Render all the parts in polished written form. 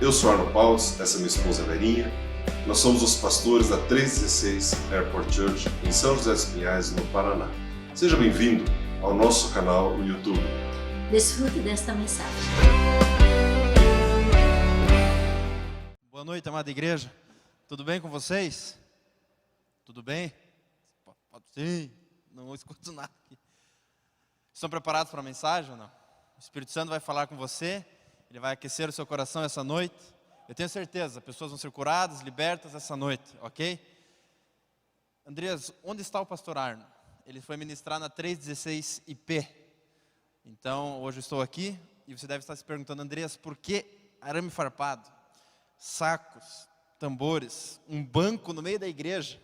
Eu sou Arno Paus, essa é minha esposa Verinha. Nós somos os pastores da 316 Airport Church em São José dos Pinhais, no Paraná. Seja bem-vindo ao nosso canal no YouTube. Desfrute desta mensagem. Boa noite, amada igreja. Tudo bem com vocês? Tudo bem? Sim, não escuto nada aqui. Estão preparados para a mensagem ou não? O Espírito Santo vai falar com você, ele vai aquecer o seu coração essa noite. Eu tenho certeza, pessoas vão ser curadas, libertas essa noite, ok? Andreas, onde está o pastor Arno? Ele foi ministrar na 316 IP. Então, hoje eu estou aqui e você deve estar se perguntando, Andreas, por que arame farpado, sacos, tambores, um banco no meio da igreja?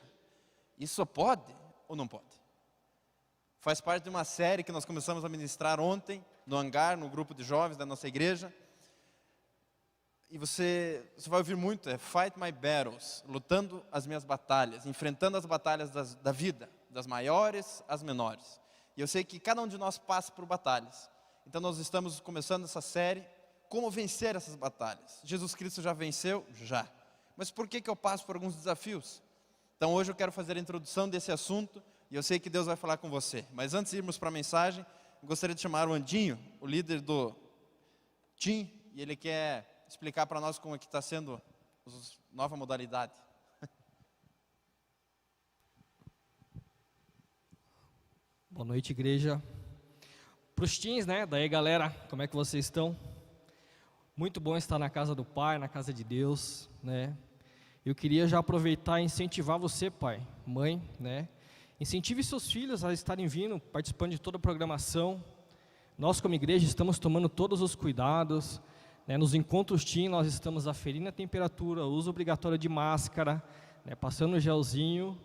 Isso pode ou não pode? Faz parte de uma série que nós começamos a ministrar ontem, no hangar, no grupo de jovens da nossa igreja. E você vai ouvir muito, Fight My Battles, lutando as minhas batalhas, enfrentando as batalhas da vida, das maiores às menores. E eu sei que cada um de nós passa por batalhas. Então nós estamos começando essa série, como vencer essas batalhas. Jesus Cristo já venceu? Já. Mas por que eu passo por alguns desafios? Então hoje eu quero fazer a introdução desse assunto, e eu sei que Deus vai falar com você. Mas antes de irmos para a mensagem, eu gostaria de chamar o Andinho, o líder do Team, e ele quer explicar para nós como é que está sendo a nova modalidade. Boa noite, igreja. Para os teens, né? Daí, galera, como é que vocês estão? Muito bom estar na casa do Pai, na casa de Deus, né? Eu queria já aproveitar e incentivar você, pai, mãe, né? Incentive seus filhos a estarem vindo, participando de toda a programação. Nós, como igreja, estamos tomando todos os cuidados, né? Nos encontros teen, nós estamos aferindo a temperatura, o uso obrigatório de máscara, né? Passando o gelzinho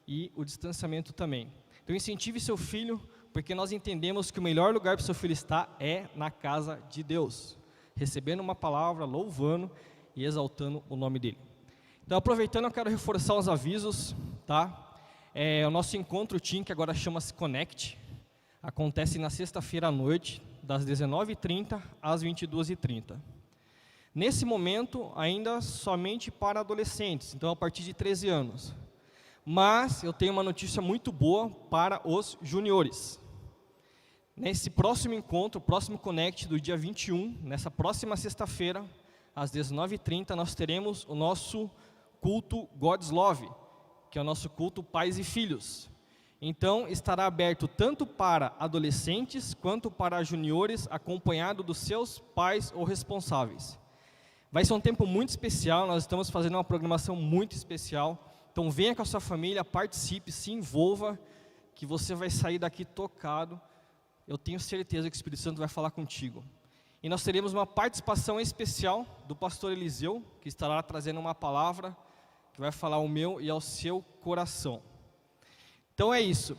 e o distanciamento também. Então, incentive seu filho, porque nós entendemos que o melhor lugar para o seu filho estar é na casa de Deus, recebendo uma palavra, louvando e exaltando o nome dele. Então, aproveitando, eu quero reforçar os avisos, tá? O nosso encontro Team, que agora chama-se Connect, acontece na sexta-feira à noite, das 19h30 às 22h30. Nesse momento, ainda somente para adolescentes, então a partir de 13 anos. Mas eu tenho uma notícia muito boa para os juniores. Nesse próximo encontro, próximo Connect do dia 21, nessa próxima sexta-feira, às 19h30, nós teremos o nosso culto God's Love, que é o nosso culto Pais e Filhos. Então, estará aberto tanto para adolescentes, quanto para juniores, acompanhado dos seus pais ou responsáveis. Vai ser um tempo muito especial, nós estamos fazendo uma programação muito especial. Então, venha com a sua família, participe, se envolva, que você vai sair daqui tocado. Eu tenho certeza que o Espírito Santo vai falar contigo. E nós teremos uma participação especial do pastor Eliseu, que estará trazendo uma palavra que vai falar ao meu e ao seu coração. Então é isso.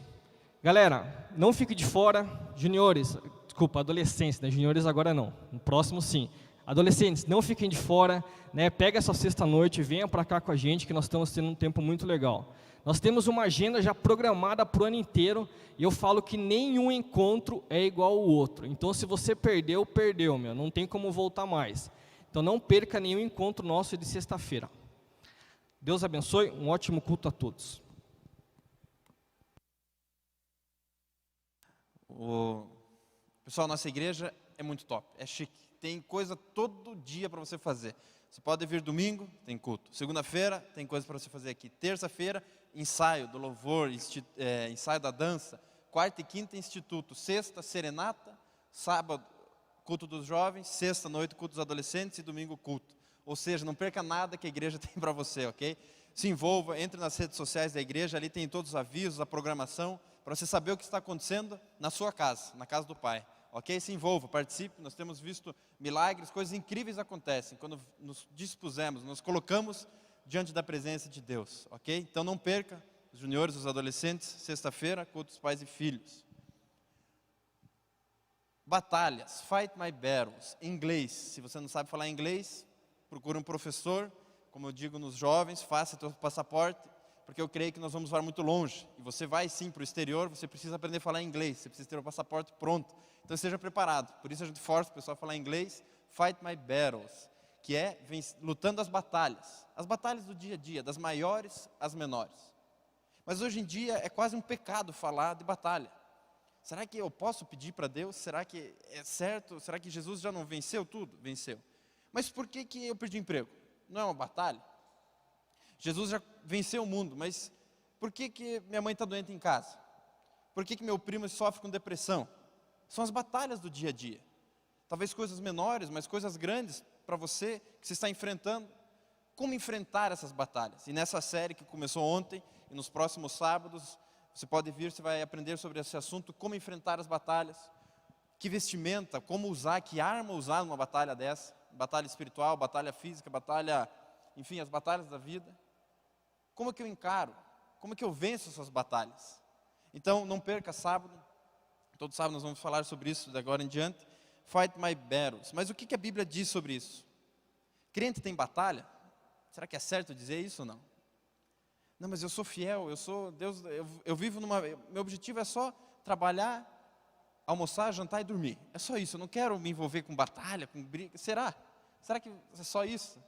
Galera, não fique de fora, juniores, desculpa, adolescentes, né? Juniores agora não, no próximo sim. Adolescentes, não fiquem de fora, né? Pega essa sexta-noite, venham para cá com a gente, que nós estamos tendo um tempo muito legal. Nós temos uma agenda já programada para o ano inteiro, e eu falo que nenhum encontro é igual ao outro. Então, se você perdeu, perdeu, meu, não tem como voltar mais. Então, não perca nenhum encontro nosso de sexta-feira. Deus abençoe, um ótimo culto a todos. Pessoal, nossa igreja é muito top, é chique. Tem coisa todo dia para você fazer. Você pode vir domingo, tem culto. Segunda-feira, tem coisa para você fazer aqui. Terça-feira, ensaio do louvor, ensaio da dança. Quarta e quinta, instituto. Sexta, serenata. Sábado, culto dos jovens. Sexta-noite, culto dos adolescentes. E domingo, culto. Ou seja, não perca nada que a igreja tem para você, ok? Se envolva, entre nas redes sociais da igreja. Ali tem todos os avisos, a programação, para você saber o que está acontecendo na sua casa, na casa do Pai. Ok? Se envolva, participe, nós temos visto milagres, coisas incríveis acontecem quando nos dispusemos, nos colocamos diante da presença de Deus, ok? Então não perca, os juniores, os adolescentes, sexta-feira, culto dos pais e filhos. Batalhas, fight my battles, em inglês. Se você não sabe falar inglês, procure um professor, como eu digo nos jovens, faça seu passaporte, porque eu creio que nós vamos voar muito longe. E você vai sim para o exterior, você precisa aprender a falar inglês, você precisa ter o passaporte pronto. Então esteja preparado. Por isso a gente força o pessoal a falar inglês. Fight my battles. que é lutando as batalhas do dia a dia, das maiores às menores. Mas hoje em dia é quase um pecado falar de batalha. Será que eu posso pedir para Deus? Será que é certo? Será que Jesus já não venceu tudo? Venceu. Mas por que eu perdi emprego? Não é uma batalha? Jesus já venceu o mundo, mas por que minha mãe está doente em casa? Por que meu primo sofre com depressão? São as batalhas do dia a dia. Talvez coisas menores, mas coisas grandes para você, que você está enfrentando. Como enfrentar essas batalhas? E nessa série que começou ontem, e nos próximos sábados, você pode vir, você vai aprender sobre esse assunto, como enfrentar as batalhas, que vestimenta, como usar, que arma usar numa batalha dessa, batalha espiritual, batalha física, batalha, enfim, as batalhas da vida. Como é que eu encaro? Como é que eu venço essas batalhas? Então, não perca sábado, todo sábado nós vamos falar sobre isso de agora em diante. Fight my battles. Mas o que a Bíblia diz sobre isso? Crente tem batalha? Será que é certo dizer isso ou não? Não, mas eu sou fiel, eu sou Deus, eu vivo meu objetivo é só trabalhar, almoçar, jantar e dormir. É só isso, eu não quero me envolver com batalha, com briga. Será? Será que é só isso?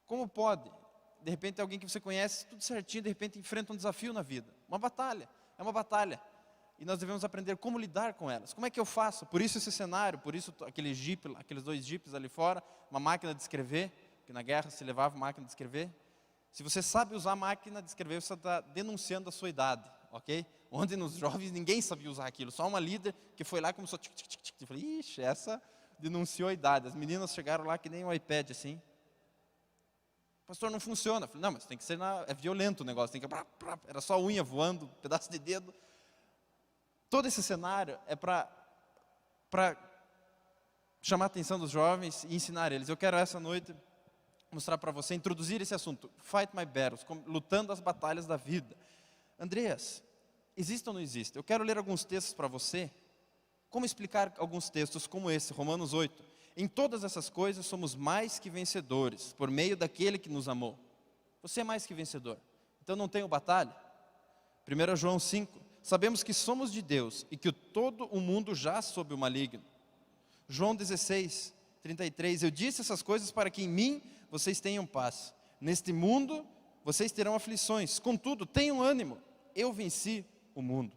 Como pode? De repente alguém que você conhece, tudo certinho, de repente enfrenta um desafio na vida. Uma batalha, é uma batalha. E nós devemos aprender como lidar com elas. Como é que eu faço? Por isso esse cenário, por isso aqueles 2 jipes ali fora, uma máquina de escrever, que na guerra se levava máquina de escrever. Se você sabe usar a máquina de escrever, você está denunciando a sua idade, ok? Onde nos jovens ninguém sabia usar aquilo, só uma líder que foi lá e começou tic. Eu falei, ixi, essa denunciou a idade. As meninas chegaram lá que nem um iPad assim. Pastor, não funciona. Eu falei, não, mas tem que ser, é violento o negócio, tem que... Era só unha voando, pedaço de dedo. Todo esse cenário é para chamar a atenção dos jovens e ensinar eles. Eu quero essa noite mostrar para você, introduzir esse assunto, fight my battles, lutando as batalhas da vida. Andreas, existe ou não existe? Eu quero ler alguns textos para você, como explicar alguns textos como esse, Romanos 8. Em todas essas coisas somos mais que vencedores, por meio daquele que nos amou. Você é mais que vencedor, então não tenho batalha? 1 João 5, sabemos que somos de Deus e que todo o mundo jaz sob o maligno. João 16, 33, eu disse essas coisas para que em mim vocês tenham paz. Neste mundo vocês terão aflições, contudo tenham ânimo, eu venci o mundo.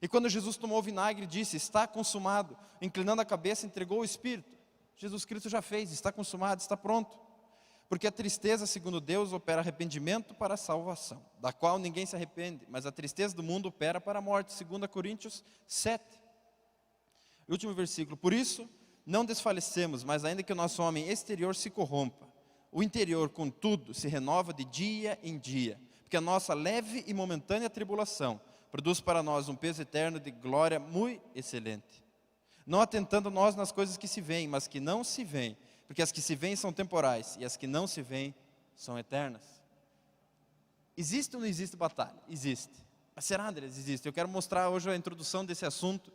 E quando Jesus tomou o vinagre disse, está consumado, inclinando a cabeça entregou o Espírito. Jesus Cristo já fez, está consumado, está pronto. Porque a tristeza, segundo Deus, opera arrependimento para a salvação, da qual ninguém se arrepende, mas a tristeza do mundo opera para a morte, 2 Coríntios 7. Último versículo, por isso não desfalecemos, mas ainda que o nosso homem exterior se corrompa, o interior, contudo, se renova de dia em dia, porque a nossa leve e momentânea tribulação produz para nós um peso eterno de glória muito excelente. Não atentando nós nas coisas que se veem, mas que não se veem, porque as que se veem são temporais, e as que não se veem são eternas. Existe ou não existe batalha? Existe. Mas será, André, existe? Eu quero mostrar hoje a introdução desse assunto.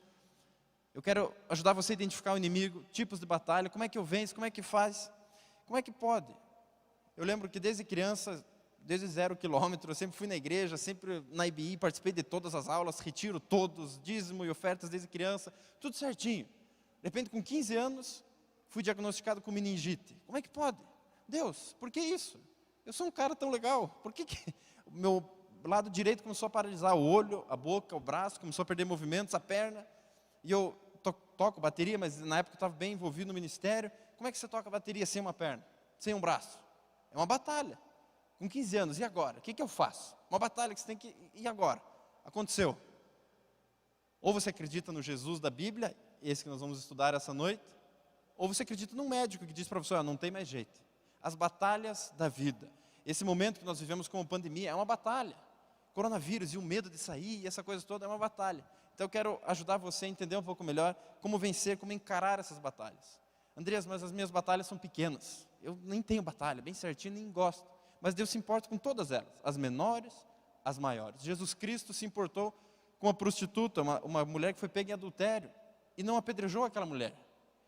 Eu quero ajudar você a identificar o inimigo, tipos de batalha, como é que eu venço, como é que faz, como é que pode. Eu lembro que desde criança, desde 0 quilômetro, eu sempre fui na igreja, sempre na IBI, participei de todas as aulas, retiro todos, dízimo e ofertas desde criança, tudo certinho. De repente, com 15 anos, fui diagnosticado com meningite. Como é que pode? Deus, por que isso? Eu sou um cara tão legal, por que o meu lado direito começou a paralisar? O olho, a boca, o braço, começou a perder movimentos, a perna. E eu toco bateria, mas na época eu estava bem envolvido no ministério. Como é que você toca bateria sem uma perna, sem um braço? É uma batalha. Com 15 anos, e agora? O que eu faço? Uma batalha que você tem que... E agora? Aconteceu. Ou você acredita no Jesus da Bíblia, esse que nós vamos estudar essa noite, ou você acredita num médico que diz para você, não tem mais jeito. As batalhas da vida. Esse momento que nós vivemos como pandemia é uma batalha. Coronavírus e o medo de sair, e essa coisa toda é uma batalha. Então eu quero ajudar você a entender um pouco melhor como vencer, como encarar essas batalhas. Andreas, mas as minhas batalhas são pequenas. Eu nem tenho batalha, bem certinho, nem gosto. Mas Deus se importa com todas elas, as menores, as maiores. Jesus Cristo se importou com uma prostituta, uma mulher que foi pega em adultério, e não apedrejou aquela mulher.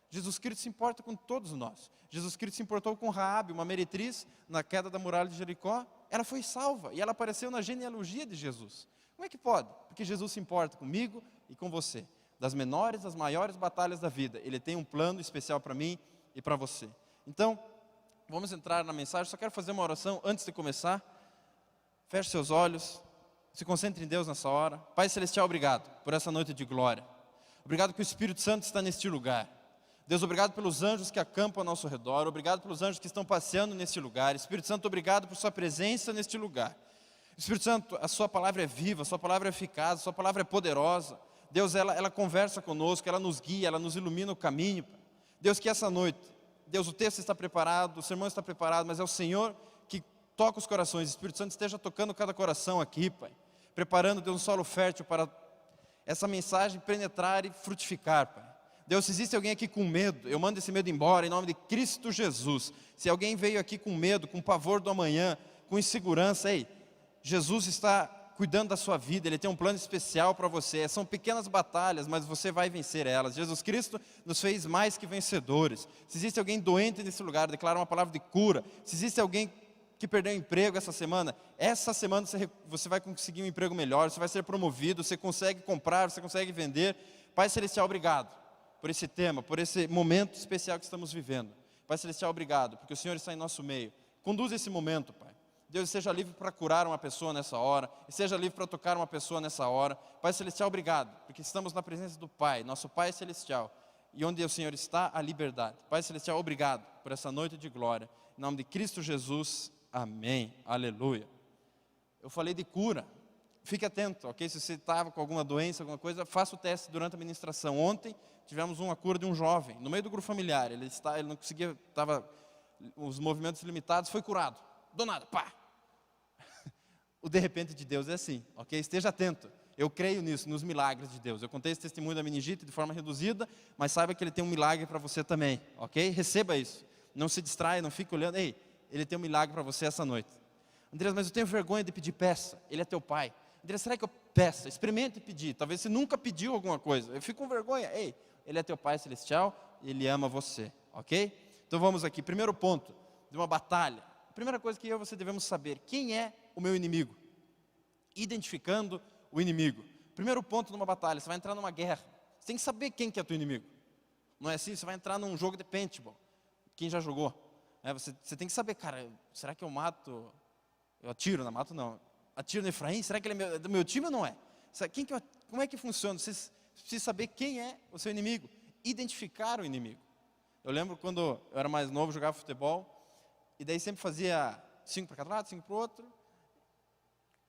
Jesus Cristo se importa com todos nós. Jesus Cristo se importou com Raabe, uma meretriz, na queda da muralha de Jericó. Ela foi salva, e ela apareceu na genealogia de Jesus. Como é que pode? Porque Jesus se importa comigo e com você. Das menores às maiores batalhas da vida. Ele tem um plano especial para mim e para você. Então, vamos entrar na mensagem. Só quero fazer uma oração antes de começar. Feche seus olhos, se concentre em Deus nessa hora. Pai Celestial, obrigado por essa noite de glória. Obrigado que o Espírito Santo está neste lugar. Deus, obrigado pelos anjos que acampam ao nosso redor. Obrigado pelos anjos que estão passeando neste lugar. Espírito Santo, obrigado por sua presença neste lugar. Espírito Santo, a sua palavra é viva, a sua palavra é eficaz, a sua palavra é poderosa. Deus, ela conversa conosco, ela nos guia, ela nos ilumina o caminho. Pai. Deus, que essa noite, Deus, o texto está preparado, o sermão está preparado, mas é o Senhor que toca os corações. Espírito Santo esteja tocando cada coração aqui, Pai. Preparando, Deus, um solo fértil para essa mensagem penetrar e frutificar, Pai. Deus, se existe alguém aqui com medo, eu mando esse medo embora, em nome de Cristo Jesus. Se alguém veio aqui com medo, com pavor do amanhã, com insegurança, ei, Jesus está cuidando da sua vida, Ele tem um plano especial para você. São pequenas batalhas, mas você vai vencer elas. Jesus Cristo nos fez mais que vencedores. Se existe alguém doente nesse lugar, declara uma palavra de cura. Se existe alguém que perdeu o emprego essa semana você vai conseguir um emprego melhor, você vai ser promovido, você consegue comprar, você consegue vender. Pai Celestial, obrigado por esse tema, por esse momento especial que estamos vivendo. Pai Celestial, obrigado, porque o Senhor está em nosso meio. Conduza esse momento, Pai. Deus, esteja livre para curar uma pessoa nessa hora, esteja livre para tocar uma pessoa nessa hora. Pai Celestial, obrigado, porque estamos na presença do Pai, nosso Pai Celestial, e onde o Senhor está, a liberdade. Pai Celestial, obrigado por essa noite de glória. Em nome de Cristo Jesus, amém. Aleluia. Eu falei de cura. Fique atento, ok? Se você estava com alguma doença, alguma coisa, faça o teste durante a ministração. Ontem tivemos uma cura de um jovem, no meio do grupo familiar. Ele não conseguia, estava os movimentos limitados, foi curado. Do nada, pá! O de repente de Deus é assim, ok? Esteja atento. Eu creio nisso, nos milagres de Deus. Eu contei esse testemunho da meningite de forma reduzida, mas saiba que Ele tem um milagre para você também, ok? Receba isso. Não se distraia, não fique olhando. Ei, Ele tem um milagre para você essa noite. Andreas, mas eu tenho vergonha de pedir, peça. Ele é teu pai. Andreas, será que eu peça? Experimente pedir. Talvez você nunca pediu alguma coisa. Eu fico com vergonha. Ei, Ele é teu Pai Celestial e Ele ama você, ok? Então vamos aqui. Primeiro ponto de uma batalha. A primeira coisa que eu e você devemos saber: quem é o meu inimigo? Identificando o inimigo. Primeiro ponto numa batalha: você vai entrar numa guerra. Você tem que saber quem que é teu inimigo. Não é assim? Você vai entrar num jogo de paintball. Quem já jogou? Você tem que saber, cara, será que eu mato? Eu atiro, não mato não. Atiro no Efraim? Será que ele é do meu time ou não é? Como é que funciona? Você precisa saber quem é o seu inimigo. Identificar o inimigo. Eu lembro quando eu era mais novo, jogava futebol. E daí sempre fazia 5 para cada lado, 5 para o outro.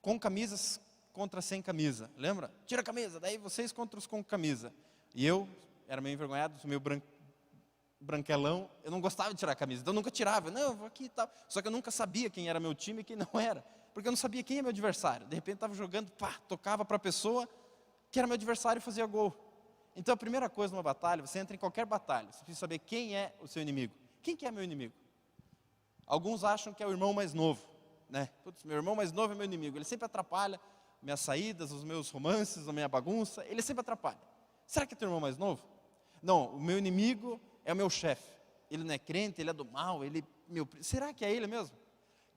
Com camisas contra sem camisa. Lembra? Tira a camisa. Daí vocês contra os com camisa. E eu era meio envergonhado, meio branquelão. Eu não gostava de tirar a camisa. Então eu nunca tirava. Não, eu vou aqui e tal. Só que eu nunca sabia quem era meu time e quem não era. Porque eu não sabia quem é meu adversário. De repente estava jogando, tocava para a pessoa que era meu adversário e fazia gol. Então a primeira coisa numa batalha, você entra em qualquer batalha, você precisa saber quem é o seu inimigo. Quem que é meu inimigo? Alguns acham que é o irmão mais novo, né? Putz, meu irmão mais novo é meu inimigo. Ele sempre atrapalha minhas saídas, os meus romances, a minha bagunça. Ele sempre atrapalha. Será que é teu irmão mais novo? Não, o meu inimigo é o meu chefe. Ele não é crente, ele é do mal, será que é ele mesmo?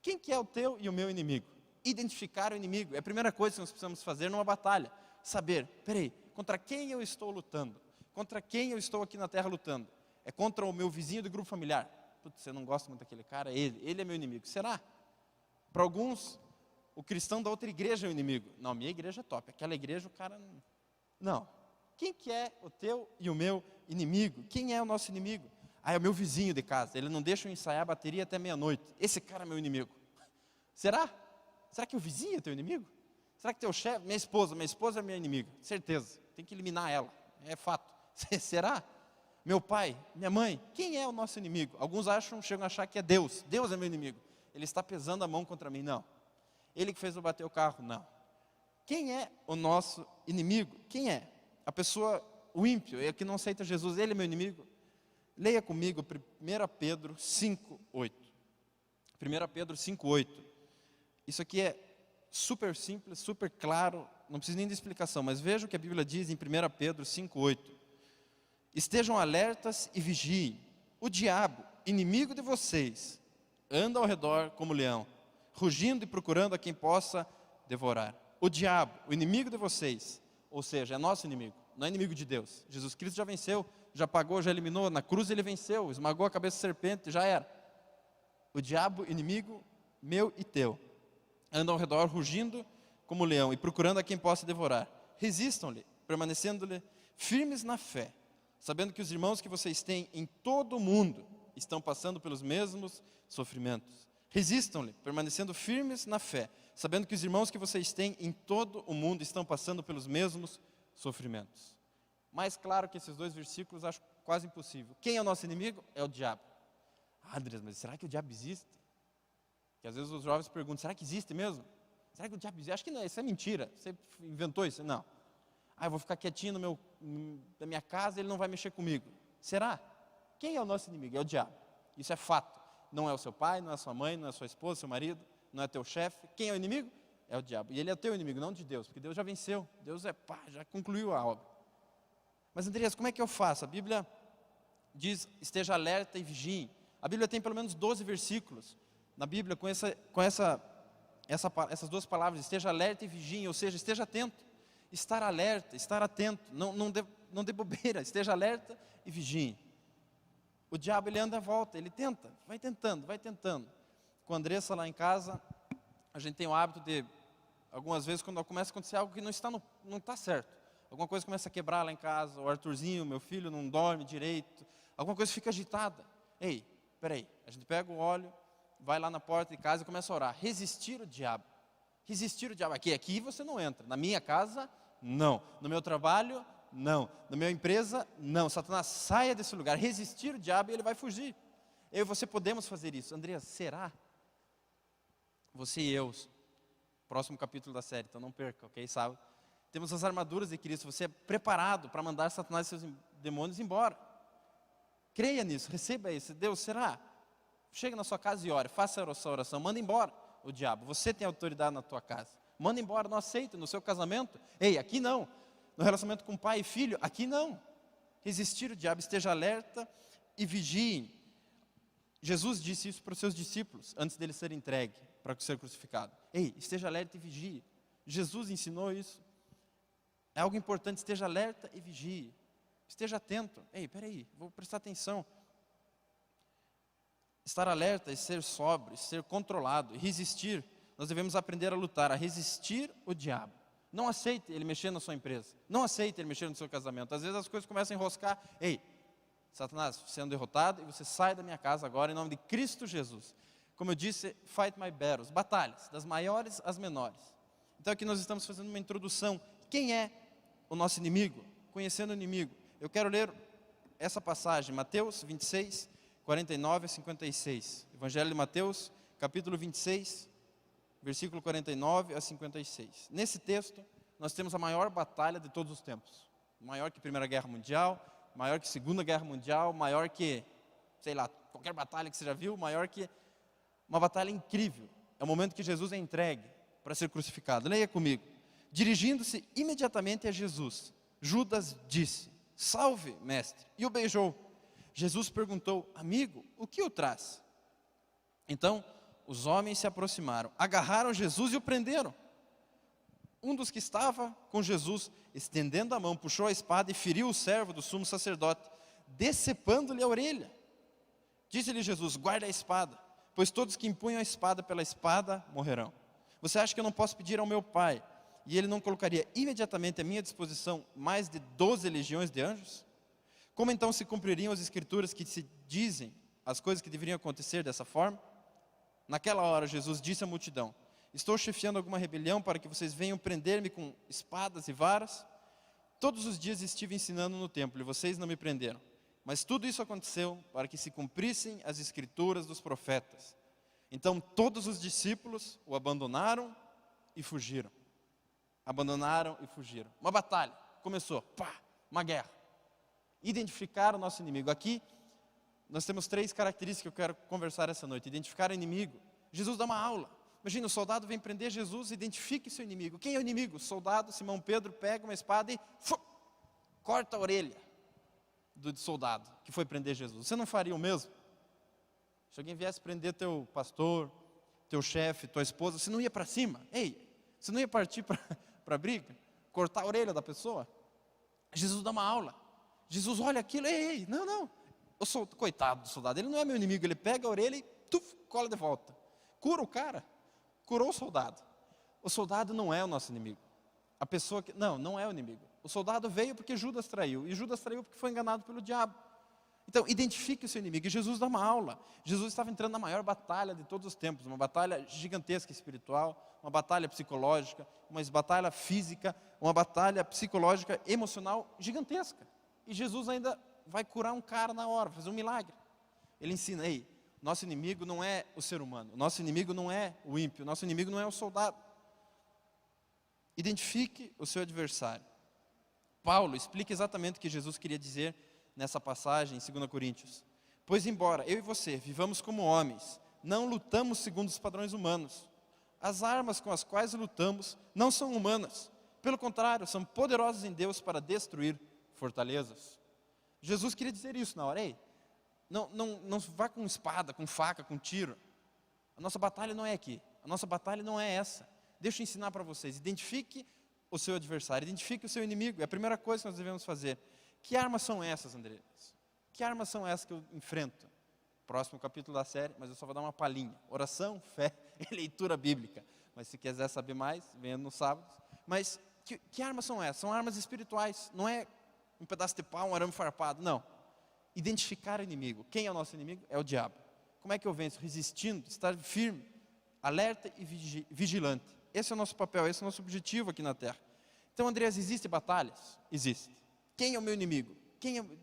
Quem que é o teu e o meu inimigo? Identificar o inimigo. É a primeira coisa que nós precisamos fazer numa batalha. Saber, peraí, contra quem eu estou lutando? Contra quem eu estou aqui na terra lutando? É contra o meu vizinho do grupo familiar? Putz, você não gosta muito daquele cara? Ele é meu inimigo. Será? Para alguns, o cristão da outra igreja é o inimigo. Não, minha igreja é top. Aquela igreja o cara não. Quem que é o teu e o meu inimigo? Quem é o nosso inimigo? É o meu vizinho de casa. Ele não deixa eu ensaiar a bateria até meia-noite. Esse cara é meu inimigo. Será? Será que o vizinho é teu inimigo? Será que teu chefe? Minha esposa é minha inimiga. Certeza. Tem que eliminar ela. É fato. Será? Meu pai, minha mãe, quem é o nosso inimigo? Alguns chegam a achar que é Deus. Deus é meu inimigo. Ele está pesando a mão contra mim. Não. Ele que fez eu bater o carro. Não. Quem é o nosso inimigo? Quem é? A pessoa, o ímpio, que não aceita Jesus, ele é meu inimigo? Leia comigo 1 Pedro 5:8. 1 Pedro 5:8. Isso aqui é super simples, super claro, não precisa nem de explicação, mas veja o que a Bíblia diz em 1 Pedro 5:8. Estejam alertas e vigiem. O diabo, inimigo de vocês, anda ao redor como leão, rugindo e procurando a quem possa devorar. O diabo, o inimigo de vocês, ou seja, é nosso inimigo, não é inimigo de Deus. Jesus Cristo já venceu, já pagou, já eliminou, na cruz ele venceu, esmagou a cabeça da serpente, já era. o diabo, inimigo meu e teu, anda ao redor rugindo como leão e procurando a quem possa devorar. Resistam-lhe, permanecendo-lhe firmes na fé, sabendo que os irmãos que vocês têm em todo o mundo estão passando pelos mesmos sofrimentos. Resistam-lhe, permanecendo firmes na fé, sabendo que os irmãos que vocês têm em todo o mundo estão passando pelos mesmos sofrimentos. Mais claro que esses dois versículos, acho quase impossível. Quem é o nosso inimigo? É o diabo. Ah, Andrés, mas será que o diabo existe? Que às vezes os jovens perguntam, será que existe mesmo? Será que o diabo existe? Acho que não, isso é mentira. Você inventou isso? Não. Ah, eu vou ficar quietinho na minha casa e ele não vai mexer comigo. Será? Quem é o nosso inimigo? É o diabo. Isso é fato. Não é o seu pai, não é a sua mãe, não é a sua esposa, seu marido, não é teu chefe. Quem é o inimigo? É o diabo. E ele é teu inimigo, não de Deus, porque Deus já venceu. Deus já concluiu a obra. Mas, Andreas, como é que eu faço? A Bíblia diz, esteja alerta e vigie. A Bíblia tem pelo menos 12 versículos na Bíblia com essas duas palavras, esteja alerta e vigie, ou seja, esteja atento. Estar alerta, estar atento, não dê bobeira, esteja alerta e vigie. O diabo, ele anda à volta, ele tenta, vai tentando. Com a Andressa lá em casa, a gente tem o hábito de, algumas vezes, quando começa a acontecer algo que não está certo, alguma coisa começa a quebrar lá em casa, o Arthurzinho, meu filho, não dorme direito, alguma coisa fica agitada. Ei, peraí, a gente pega o óleo, vai lá na porta de casa e começa a orar. Resistir o diabo. Resistir o diabo. Aqui você não entra. Na minha casa, não. No meu trabalho, não. Na minha empresa, não. Satanás, saia desse lugar. Resistir o diabo e ele vai fugir. Eu e você podemos fazer isso. Andreas, será? Você e eu, próximo capítulo da série, então não perca, ok? Sabe? Temos as armaduras de Cristo. Você é preparado para mandar Satanás e seus demônios embora. Creia nisso, receba isso. Deus, será? Chega na sua casa e ore, faça essa oração, manda embora o diabo. Você tem autoridade na tua casa. Manda embora, não aceita no seu casamento. Ei, aqui não. No relacionamento com pai e filho, aqui não. Resistir o diabo, esteja alerta e vigie. Jesus disse isso para os seus discípulos antes dele ser entregue para ser crucificado. Ei, esteja alerta e vigie. Jesus ensinou isso. É algo importante, esteja alerta e vigie. Esteja atento. Ei, peraí, vou prestar atenção. Estar alerta e ser sóbrio, ser controlado e resistir. Nós devemos aprender a lutar, a resistir o diabo. Não aceite ele mexer na sua empresa. Não aceite ele mexer no seu casamento. Às vezes as coisas começam a enroscar. Ei, Satanás, sendo derrotado, e você sai da minha casa agora em nome de Cristo Jesus. Como eu disse, fight my battles, batalhas, das maiores às menores. Então aqui nós estamos fazendo uma introdução. Quem é o nosso inimigo? Conhecendo o inimigo. Eu quero ler essa passagem, Mateus 26, 49 a 56. Evangelho de Mateus, capítulo 26, versículo 49 a 56. Nesse texto, nós temos a maior batalha de todos os tempos. Maior que a Primeira Guerra Mundial, maior que a Segunda Guerra Mundial, maior que, sei lá, qualquer batalha que você já viu, maior que uma batalha incrível. É o momento que Jesus é entregue para ser crucificado. Leia comigo. Dirigindo-se imediatamente a Jesus, Judas disse, salve, mestre, e o beijou. Jesus perguntou, amigo, o que o traz? Então, os homens se aproximaram, agarraram Jesus e o prenderam. Um dos que estava com Jesus, estendendo a mão, puxou a espada e feriu o servo do sumo sacerdote, decepando-lhe a orelha. Disse-lhe Jesus, guarda a espada, pois todos que empunham a espada pela espada morrerão. Você acha que eu não posso pedir ao meu Pai, e Ele não colocaria imediatamente à minha disposição mais de 12 legiões de anjos? Como então se cumpririam as escrituras que se dizem as coisas que deveriam acontecer dessa forma? Naquela hora Jesus disse à multidão, estou chefiando alguma rebelião para que vocês venham prender-me com espadas e varas? Todos os dias estive ensinando no templo e vocês não me prenderam. Mas tudo isso aconteceu para que se cumprissem as escrituras dos profetas. Então todos os discípulos o abandonaram e fugiram. Abandonaram e fugiram. Uma batalha, começou, uma guerra. Identificar o nosso inimigo. Aqui nós temos 3 características que eu quero conversar essa noite. Identificar o inimigo. Jesus dá uma aula. Imagina, o soldado vem prender Jesus, identifique seu inimigo. Quem é o inimigo? O soldado, Simão Pedro, pega uma espada e corta a orelha do soldado que foi prender Jesus. Você não faria o mesmo? Se alguém viesse prender teu pastor, teu chefe, tua esposa, você não ia para cima? Ei, você não ia partir para a briga? Cortar a orelha da pessoa? Jesus dá uma aula. Jesus olha aquilo, ei, não. Coitado do soldado, ele não é meu inimigo, ele pega a orelha e tuf, cola de volta. Cura o cara, curou o soldado. O soldado não é o nosso inimigo. A pessoa que, não é o inimigo. O soldado veio porque Judas traiu, e Judas traiu porque foi enganado pelo diabo. Então, identifique o seu inimigo. E Jesus dá uma aula. Jesus estava entrando na maior batalha de todos os tempos, uma batalha gigantesca espiritual, uma batalha psicológica, uma batalha física, uma batalha psicológica, emocional gigantesca. E Jesus ainda vai curar um cara na hora, fazer um milagre. Ele ensina, ei, nosso inimigo não é o ser humano, o nosso inimigo não é o ímpio, o nosso inimigo não é o soldado. Identifique o seu adversário. Paulo explica exatamente o que Jesus queria dizer nessa passagem em 2 Coríntios. Pois embora eu e você vivamos como homens, não lutamos segundo os padrões humanos. As armas com as quais lutamos não são humanas. Pelo contrário, são poderosas em Deus para destruir fortalezas. Jesus queria dizer isso na hora. Ei, não vá com espada, com faca, com tiro. A nossa batalha não é aqui. A nossa batalha não é essa. Deixa eu ensinar para vocês. Identifique o seu adversário, identifique o seu inimigo. É a primeira coisa que nós devemos fazer. Que armas são essas, Andrés? Que armas são essas que eu enfrento? Próximo capítulo da série, mas eu só vou dar uma palhinha. Oração, fé e leitura bíblica. Mas se quiser saber mais, venha no sábado. Mas que armas são essas? São armas espirituais. Não é um pedaço de pau, um arame farpado. Não. Identificar o inimigo. Quem é o nosso inimigo? É o diabo. Como é que eu venço? Resistindo, estar firme, alerta e vigilante. Esse é o nosso papel, esse é o nosso objetivo aqui na Terra. Então, Andrés, existem batalhas? Existem. Quem é o meu inimigo?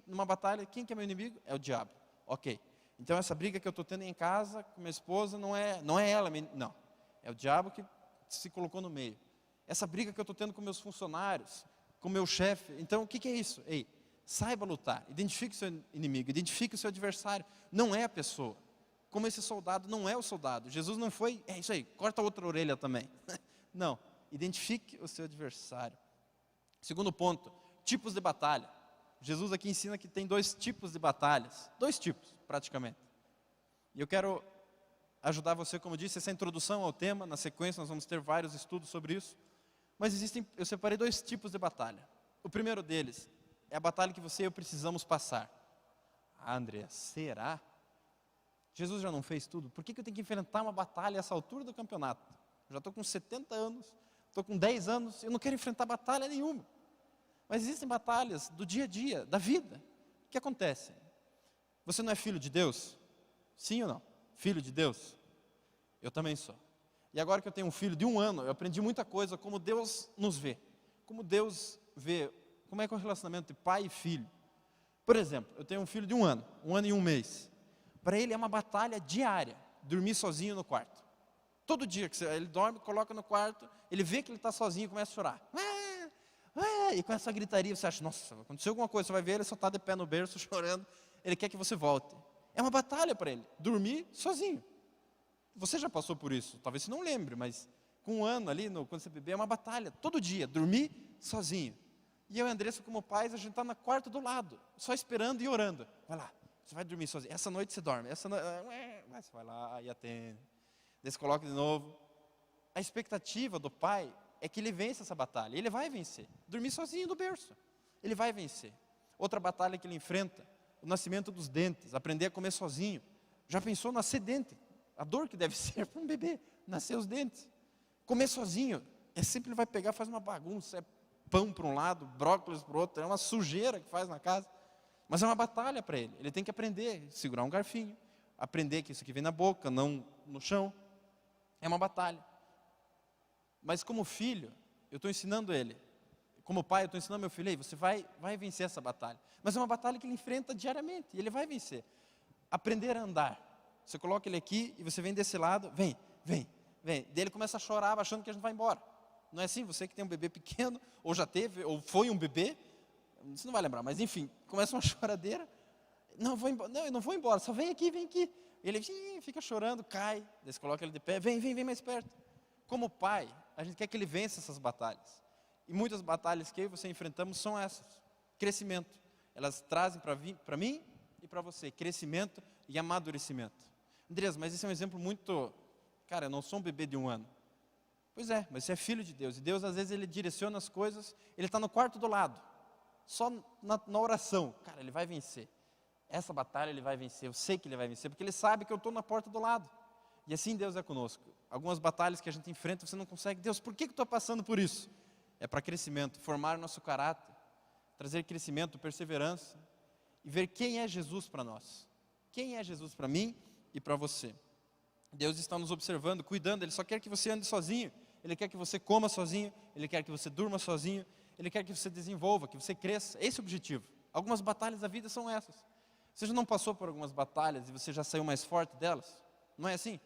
Numa batalha, quem que é meu inimigo? É o diabo. Ok. Então, essa briga que eu estou tendo em casa com minha esposa não é ela, não. É o diabo que se colocou no meio. Essa briga que eu estou tendo com meus funcionários, com meu chefe. Então, o que é isso? Ei, saiba lutar. Identifique o seu inimigo, identifique o seu adversário. Não é a pessoa. Como esse soldado não é o soldado. Jesus não foi, é isso aí, corta outra orelha também. Não, identifique o seu adversário. Segundo ponto, tipos de batalha. Jesus aqui ensina que tem 2 tipos de batalhas. 2 tipos, praticamente. E eu quero ajudar você, como disse, essa introdução ao tema. Na sequência nós vamos ter vários estudos sobre isso. Mas eu separei 2 tipos de batalha. O primeiro deles é a batalha que você e eu precisamos passar. Ah, André, será? Jesus já não fez tudo? Por que eu tenho que enfrentar uma batalha a essa altura do campeonato? Eu já estou com 70 anos, estou com 10 anos, eu não quero enfrentar batalha nenhuma. Mas existem batalhas do dia a dia, da vida. O que acontece? Você não é filho de Deus? Sim ou não? Filho de Deus? Eu também sou. E agora que eu tenho um filho de 1 ano, eu aprendi muita coisa, como Deus nos vê. Como Deus vê, como é que é o relacionamento de pai e filho. Por exemplo, eu tenho um filho de 1 ano e 1 mês. Para ele é uma batalha diária, dormir sozinho no quarto. Todo dia que ele dorme, coloca no quarto, ele vê que ele está sozinho e começa a chorar. E com essa gritaria, você acha, nossa, aconteceu alguma coisa, você vai ver, ele só está de pé no berço, chorando, ele quer que você volte. É uma batalha para ele, dormir sozinho. Você já passou por isso, talvez você não lembre, mas com 1 ano ali, quando você bebê, é uma batalha, todo dia, dormir sozinho. E eu e a Andressa, como pais, a gente está no quarto do lado, só esperando e orando. Vai lá, você vai dormir sozinho, essa noite você dorme, você vai lá e atende. Daí você coloca de novo. A expectativa do pai é que ele vença essa batalha. Ele vai vencer. Dormir sozinho no berço. Ele vai vencer. Outra batalha que ele enfrenta, o nascimento dos dentes, aprender a comer sozinho. Já pensou nascer dente? A dor que deve ser para um bebê, nascer os dentes. Comer sozinho, sempre ele vai pegar, faz uma bagunça, é pão para um lado, brócolis para o outro, é uma sujeira que faz na casa. Mas é uma batalha para ele. Ele tem que aprender a segurar um garfinho, aprender que isso aqui vem na boca, não no chão. É uma batalha. Mas como filho, eu estou ensinando ele. Como pai, eu estou ensinando meu filho, você vai vencer essa batalha. Mas é uma batalha que ele enfrenta diariamente, e ele vai vencer. Aprender a andar. Você coloca ele aqui, e você vem desse lado, vem. Daí ele começa a chorar, achando que a gente vai embora. Não é assim? Você que tem um bebê pequeno, ou já teve, ou foi um bebê, você não vai lembrar, mas enfim, começa uma choradeira. Não, eu não vou embora, só vem aqui. Ele fica chorando, cai, daí você coloca ele de pé, vem mais perto. Como pai, a gente quer que ele vença essas batalhas. E muitas batalhas que eu e você enfrentamos são essas. Crescimento. Elas trazem para mim e para você crescimento e amadurecimento. Andrés, mas esse é um exemplo muito... Cara, eu não sou um bebê de 1 ano. Pois é, mas você é filho de Deus. E Deus, às vezes, ele direciona as coisas. Ele está no quarto do lado. Só na oração. Cara, ele vai vencer. essa batalha ele vai vencer, eu sei que ele vai vencer, porque ele sabe que eu estou na porta do lado. E assim Deus é conosco. Algumas batalhas que a gente enfrenta, você não consegue. Deus, por que eu estou passando por isso? É para crescimento, formar nosso caráter, trazer crescimento, perseverança, e ver quem é Jesus para nós. Quem é Jesus para mim e para você. Deus está nos observando, cuidando, Ele só quer que você ande sozinho, Ele quer que você coma sozinho, Ele quer que você durma sozinho, Ele quer que você desenvolva, que você cresça. Esse é o objetivo. Algumas batalhas da vida são essas. Você já não passou por algumas batalhas e você já saiu mais forte delas? Não é assim?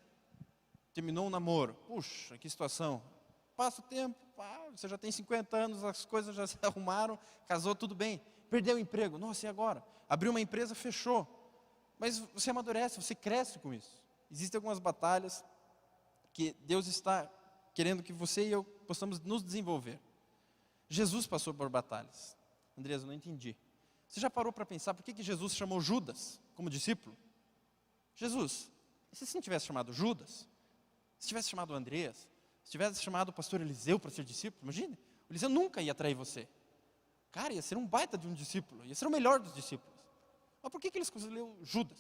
Terminou um namoro, puxa, que situação. Passa o tempo, você já tem 50 anos, as coisas já se arrumaram, casou, tudo bem. Perdeu o emprego, nossa, e agora? Abriu uma empresa, fechou. Mas você amadurece, você cresce com isso. Existem algumas batalhas que Deus está querendo que você e eu possamos nos desenvolver. Jesus passou por batalhas. Andreas, eu não entendi. Você já parou para pensar por que Jesus chamou Judas como discípulo? Jesus, e se não tivesse chamado Judas? Se tivesse chamado Andreas? Se tivesse chamado o pastor Eliseu para ser discípulo? Imagine, o Eliseu nunca ia trair você. Cara, ia ser um baita de um discípulo, ia ser o melhor dos discípulos. Mas por que ele escolheu Judas?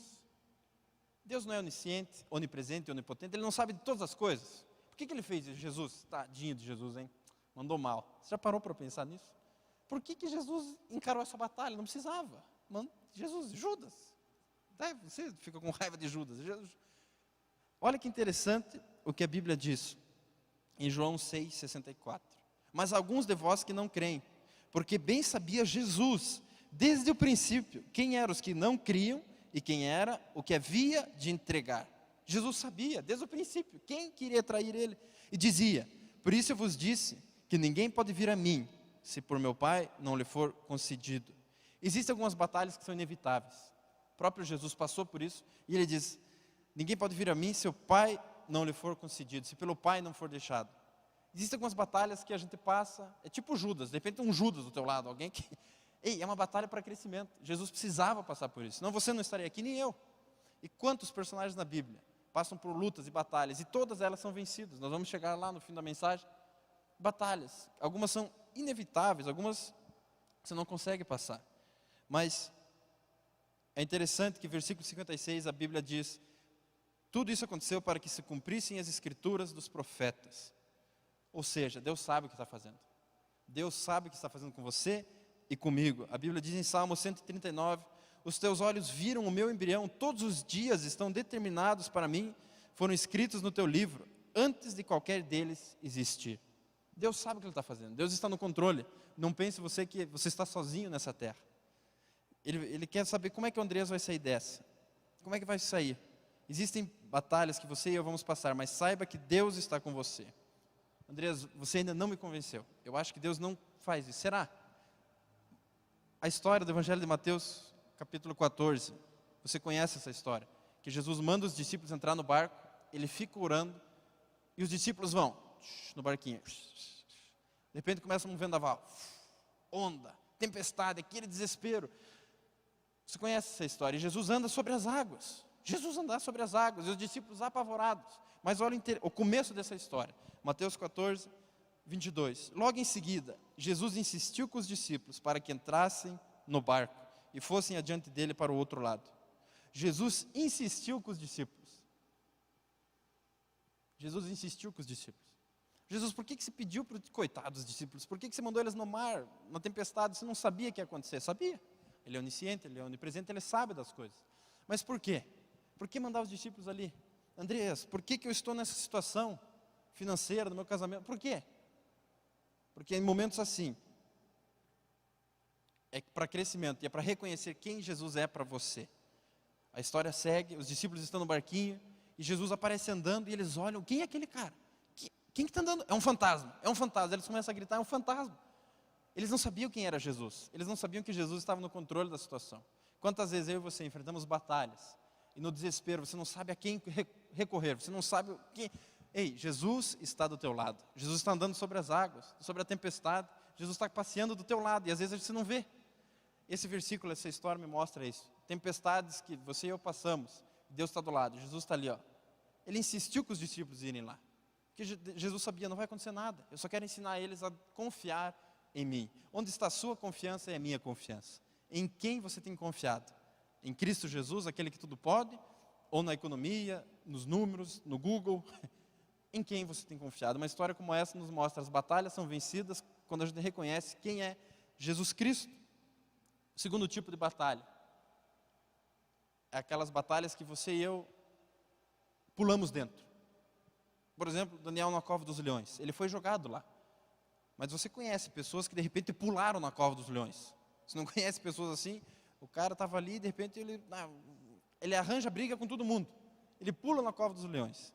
Deus não é onisciente, onipresente, onipotente, Ele não sabe de todas as coisas. Por que ele fez Jesus? Tadinho de Jesus, hein? Mandou mal. Você já parou para pensar nisso? Por que Jesus encarou essa batalha? Não precisava. Jesus, Judas. Você fica com raiva de Judas. Olha que interessante o que a Bíblia diz. Em João 6,64. Mas alguns de vós que não creem, porque bem sabia Jesus, desde o princípio, quem eram os que não criam e quem era o que havia de entregar. Jesus sabia, desde o princípio, quem queria trair Ele. E dizia, por isso eu vos disse, que ninguém pode vir a mim, se por meu Pai não lhe for concedido. Existem algumas batalhas que são inevitáveis. O próprio Jesus passou por isso, e Ele diz, ninguém pode vir a mim, se o Pai não lhe for concedido, se pelo Pai não for deixado. Existem algumas batalhas que a gente passa, é tipo Judas, de repente um Judas do teu lado, alguém que... é uma batalha para crescimento. Jesus precisava passar por isso, senão você não estaria aqui, nem eu. E quantos personagens na Bíblia passam por lutas e batalhas, e todas elas são vencidas. Nós vamos chegar lá no fim da mensagem. Batalhas, algumas são inevitáveis, algumas você não consegue passar. Mas é interessante que versículo 56 a Bíblia diz, tudo isso aconteceu para que se cumprissem as escrituras dos profetas. Ou seja, Deus sabe o que está fazendo. Deus sabe o que está fazendo com você e comigo. A Bíblia diz em Salmo 139, os teus olhos viram o meu embrião, todos os dias estão determinados para mim, foram escritos no teu livro, antes de qualquer deles existir. Deus sabe o que Ele está fazendo, Deus está no controle. Não pense você que você está sozinho nessa terra. Ele quer saber como é que o Andreas vai sair dessa. Como é que vai sair? Existem batalhas que você e eu vamos passar, mas saiba que Deus está com você. Andreas, você ainda não me convenceu. Eu acho que Deus não faz isso. Será? A história do Evangelho de Mateus, capítulo 14. Você conhece essa história? Que Jesus manda os discípulos entrar no barco, Ele fica orando, e os discípulos vão no barquinho. De repente começa um vendaval, onda, tempestade, aquele desespero. Você conhece essa história? E Jesus anda sobre as águas. Jesus anda sobre as águas, e os discípulos apavorados. Mas olha o começo dessa história. Mateus 14, 22. Logo em seguida, Jesus insistiu com os discípulos para que entrassem no barco e fossem adiante dele para o outro lado. Jesus insistiu com os discípulos. Jesus insistiu com os discípulos. Jesus, por que você pediu para os coitados discípulos? Por que você mandou eles no mar, na tempestade? Você não sabia o que ia acontecer? Sabia. Ele é onisciente, Ele é onipresente, Ele sabe das coisas. Mas por quê? Por que mandar os discípulos ali? Andreas, por que eu estou nessa situação financeira do meu casamento? Por quê? Porque em momentos assim, é para crescimento e é para reconhecer quem Jesus é para você. A história segue, os discípulos estão no barquinho e Jesus aparece andando e eles olham, quem é aquele cara? Quem que está andando? É um fantasma, é um fantasma. Eles começam a gritar, é um fantasma. Eles não sabiam quem era Jesus, eles não sabiam que Jesus estava no controle da situação. Quantas vezes eu e você enfrentamos batalhas e no desespero você não sabe a quem recorrer, você não sabe quem... Ei, Jesus está do teu lado, Jesus está andando sobre as águas, sobre a tempestade, Jesus está passeando do teu lado e às vezes você não vê. Esse versículo, essa história me mostra isso. Tempestades que você e eu passamos, Deus está do lado, Jesus está ali, ó. Ele insistiu com os discípulos irem lá, porque Jesus sabia, não vai acontecer nada, eu só quero ensinar eles a confiar em mim. Onde está a sua confiança é a minha confiança. Em quem você tem confiado? Em Cristo Jesus, aquele que tudo pode, ou na economia, nos números, no Google? Em quem você tem confiado? Uma história como essa nos mostra as batalhas são vencidas quando a gente reconhece quem é Jesus Cristo. O segundo tipo de batalha é aquelas batalhas que você e eu pulamos dentro. Por exemplo, Daniel na cova dos leões, ele foi jogado lá. Mas você conhece pessoas que de repente pularam na cova dos leões. Você não conhece pessoas assim? O cara estava ali e de repente ele arranja briga com todo mundo. Ele pula na cova dos leões.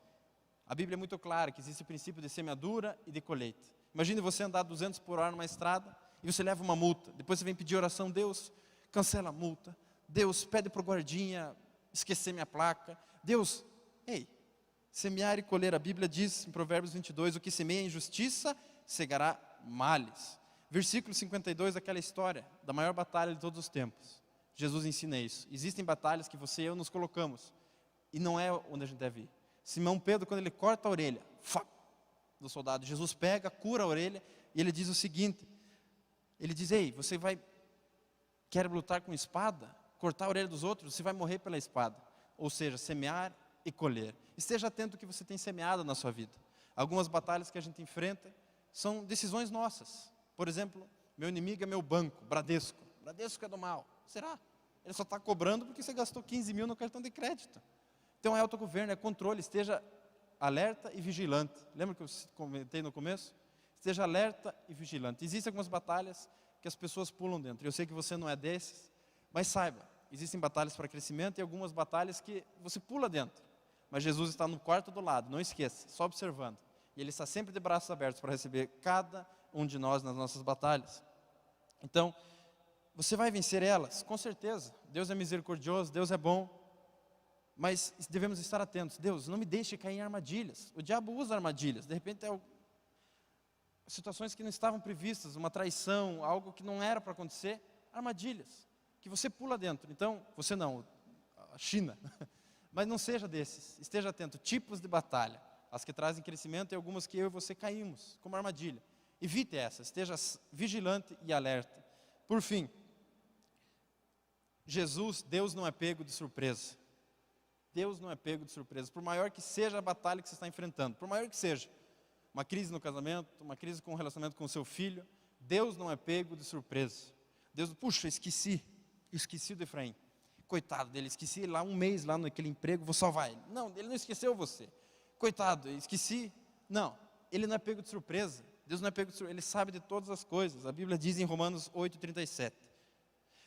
A Bíblia é muito clara que existe o princípio de semeadura e de colheita. Imagine você andar 200 por hora numa estrada e você leva uma multa. Depois você vem pedir oração, Deus, cancela a multa. Deus, pede para o guardinha esquecer minha placa. Deus, ei, semear e colher. A Bíblia diz em Provérbios 22, o que semeia injustiça, cegará males. Versículo 52, aquela história da maior batalha de todos os tempos. Jesus ensina isso. Existem batalhas que você e eu nos colocamos e não é onde a gente deve ir. Simão Pedro, quando ele corta a orelha do soldado, Jesus pega, cura a orelha e ele diz o seguinte, ele diz, ei, você quer lutar com espada? Cortar a orelha dos outros? Você vai morrer pela espada. Ou seja, semear e colher. Esteja atento ao que você tem semeado na sua vida. Algumas batalhas que a gente enfrenta são decisões nossas. Por exemplo, meu inimigo é meu banco, Bradesco. Bradesco é do mal. Será? Ele só está cobrando porque você gastou 15 mil no cartão de crédito. Então é autogoverno, é controle. Esteja alerta e vigilante. Lembra que eu comentei no começo? Esteja alerta e vigilante. Existem algumas batalhas que as pessoas pulam dentro. Eu sei que você não é desses, mas saiba, existem batalhas para crescimento e algumas batalhas que você pula dentro. Mas Jesus está no quarto do lado, não esqueça, só observando. E Ele está sempre de braços abertos para receber cada um de nós nas nossas batalhas. Então, você vai vencer elas, com certeza. Deus é misericordioso, Deus é bom. Mas devemos estar atentos. Deus, não me deixe cair em armadilhas. O diabo usa armadilhas. De repente, situações que não estavam previstas, uma traição, algo que não era para acontecer. Armadilhas, que você pula dentro. Então, você não, a China. Mas não seja desses. Esteja atento. Tipos de batalha. As que trazem crescimento e algumas que eu e você caímos, como armadilha. Evite essas. Esteja vigilante e alerta. Por fim, Deus não é pego de surpresa. Deus não é pego de surpresa. Por maior que seja a batalha que você está enfrentando, por maior que seja, uma crise no casamento, uma crise com o relacionamento com o seu filho, Deus não é pego de surpresa. Deus, puxa, esqueci do Efraim. Coitado dele, esqueci lá um mês lá naquele emprego, vou salvar ele. Não, ele não esqueceu você. Coitado, esqueci. Não, ele não é pego de surpresa. Deus não é pego de surpresa, ele sabe de todas as coisas. A Bíblia diz em Romanos 8:37.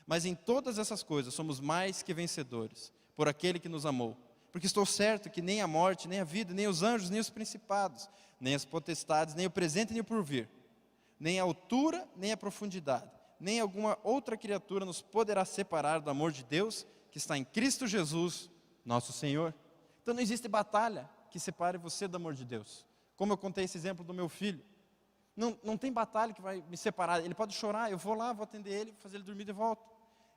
Mas em todas essas coisas somos mais que vencedores, por aquele que nos amou. Porque estou certo que nem a morte, nem a vida, nem os anjos, nem os principados, nem as potestades, nem o presente, nem o porvir, nem a altura, nem a profundidade, nem alguma outra criatura nos poderá separar do amor de Deus que está em Cristo Jesus, nosso Senhor. Então não existe batalha que separe você do amor de Deus. Como eu contei esse exemplo do meu filho. Não tem batalha que vai me separar. Ele pode chorar, eu vou lá, vou atender ele, fazer ele dormir de volta.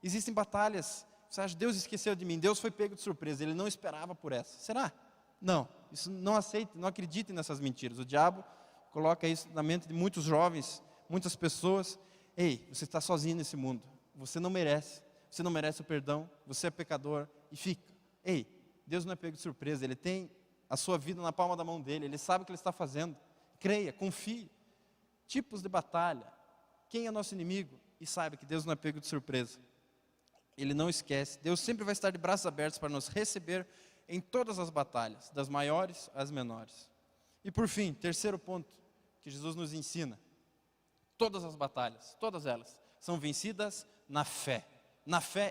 Existem batalhas, você acha, Deus esqueceu de mim, Deus foi pego de surpresa, Ele não esperava por essa. Será? Não, isso não aceite, não acredite nessas mentiras. O diabo coloca isso na mente de muitos jovens, muitas pessoas. Ei, você está sozinho nesse mundo, você não merece o perdão, você é pecador e fica. Ei, Deus não é pego de surpresa, Ele tem a sua vida na palma da mão dEle, Ele sabe o que Ele está fazendo. Creia, confie. Tipos de batalha, quem é nosso inimigo? E saiba que Deus não é pego de surpresa. Ele não esquece. Deus sempre vai estar de braços abertos para nos receber em todas as batalhas, das maiores às menores. E por fim, terceiro ponto que Jesus nos ensina. Todas as batalhas, todas elas, são vencidas na fé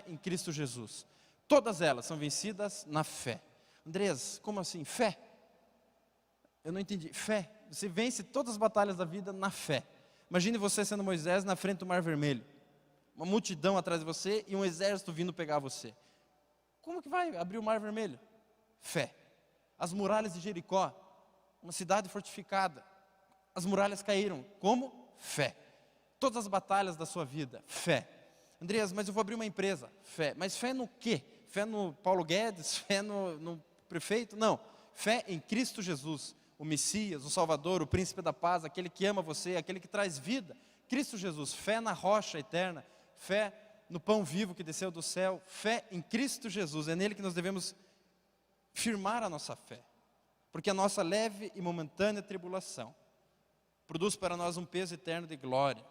em Cristo Jesus. Todas elas são vencidas na fé. Andrés, como assim? Fé? Eu não entendi. Fé. Você vence todas as batalhas da vida na fé. Imagine você sendo Moisés na frente do Mar Vermelho. Uma multidão atrás de você e um exército vindo pegar você. Como que vai abrir o Mar Vermelho? Fé. As muralhas de Jericó, uma cidade fortificada. As muralhas caíram. Como? Fé. Todas as batalhas da sua vida, fé. Andreas, mas eu vou abrir uma empresa. Fé. Mas fé no quê? Fé no Paulo Guedes? Fé no prefeito? Não. Fé em Cristo Jesus, o Messias, o Salvador, o Príncipe da Paz, aquele que ama você, aquele que traz vida. Cristo Jesus, fé na rocha eterna. Fé no pão vivo que desceu do céu, fé em Cristo Jesus. É nele que nós devemos firmar a nossa fé. Porque a nossa leve e momentânea tribulação produz para nós um peso eterno de glória,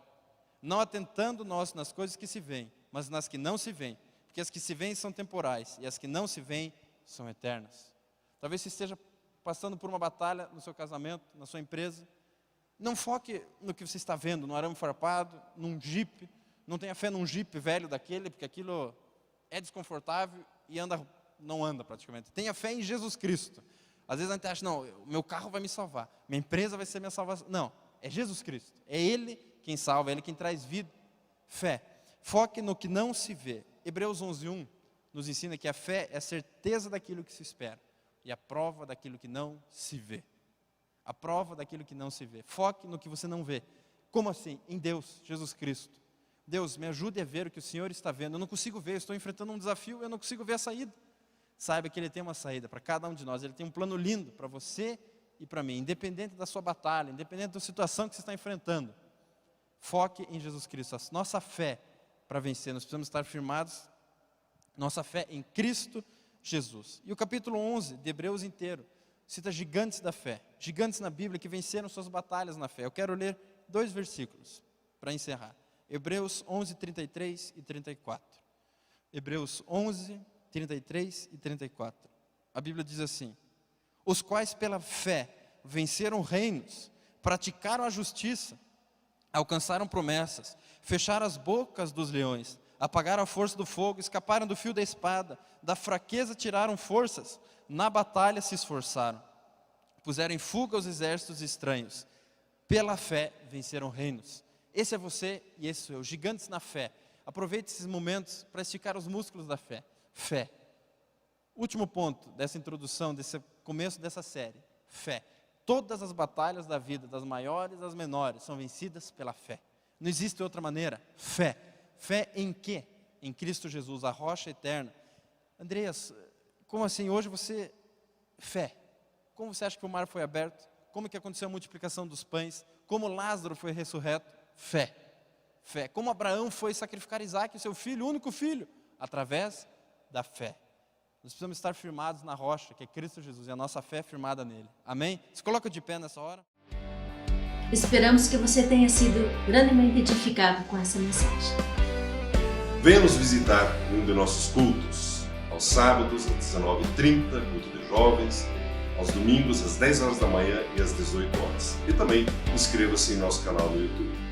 não atentando nós nas coisas que se veem, mas nas que não se veem, porque as que se veem são temporais, e as que não se veem são eternas. Talvez você esteja passando por uma batalha no seu casamento, na sua empresa. Não foque no que você está vendo, no arame farpado, num jipe. Não tenha fé num jipe velho daquele, porque aquilo é desconfortável e não anda praticamente. Tenha fé em Jesus Cristo. Às vezes a gente acha, não, o meu carro vai me salvar, minha empresa vai ser minha salvação. Não, é Jesus Cristo. É Ele quem salva, é Ele quem traz vida. Fé. Foque no que não se vê. Hebreus 11:1 nos ensina que a fé é a certeza daquilo que se espera e a prova daquilo que não se vê. A prova daquilo que não se vê. Foque no que você não vê. Como assim? Em Deus, Jesus Cristo. Deus, me ajude a ver o que o Senhor está vendo. Eu não consigo ver, eu estou enfrentando um desafio, eu não consigo ver a saída. Saiba que Ele tem uma saída para cada um de nós. Ele tem um plano lindo para você e para mim, independente da sua batalha, independente da situação que você está enfrentando. Foque em Jesus Cristo. A nossa fé para vencer, nós precisamos estar firmados. Nossa fé em Cristo Jesus. E o capítulo 11 de Hebreus inteiro cita gigantes da fé, gigantes na Bíblia que venceram suas batalhas na fé. Eu quero ler 2 versículos para encerrar. Hebreus 11, 33 e 34. Hebreus 11, 33 e 34. A Bíblia diz assim: os quais pela fé venceram reinos, praticaram a justiça, alcançaram promessas, fecharam as bocas dos leões, apagaram a força do fogo, escaparam do fio da espada, da fraqueza tiraram forças, na batalha se esforçaram, puseram em fuga os exércitos estranhos, pela fé venceram reinos. Esse é você e esse sou eu, gigantes na fé. Aproveite esses momentos para esticar os músculos da fé. Fé. Último ponto dessa introdução, desse começo dessa série. Fé. Todas as batalhas da vida, das maiores às menores, são vencidas pela fé. Não existe outra maneira. Fé. Fé em quê? Em Cristo Jesus, a rocha eterna. Andreas, como assim? Hoje você... Fé. Como você acha que o mar foi aberto? Como que aconteceu a multiplicação dos pães? Como Lázaro foi ressurreto? Fé. Fé. Como Abraão foi sacrificar Isaac, o seu filho, o único filho? Através da fé. Nós precisamos estar firmados na rocha, que é Cristo Jesus, e a nossa fé é firmada nele. Amém? Se coloca de pé nessa hora. Esperamos que você tenha sido grandemente edificado com essa mensagem. Venha nos visitar em um de nossos cultos, aos sábados às 19h30, culto de jovens, aos domingos às 10 horas da manhã e às 18 horas. E também inscreva-se em nosso canal no YouTube.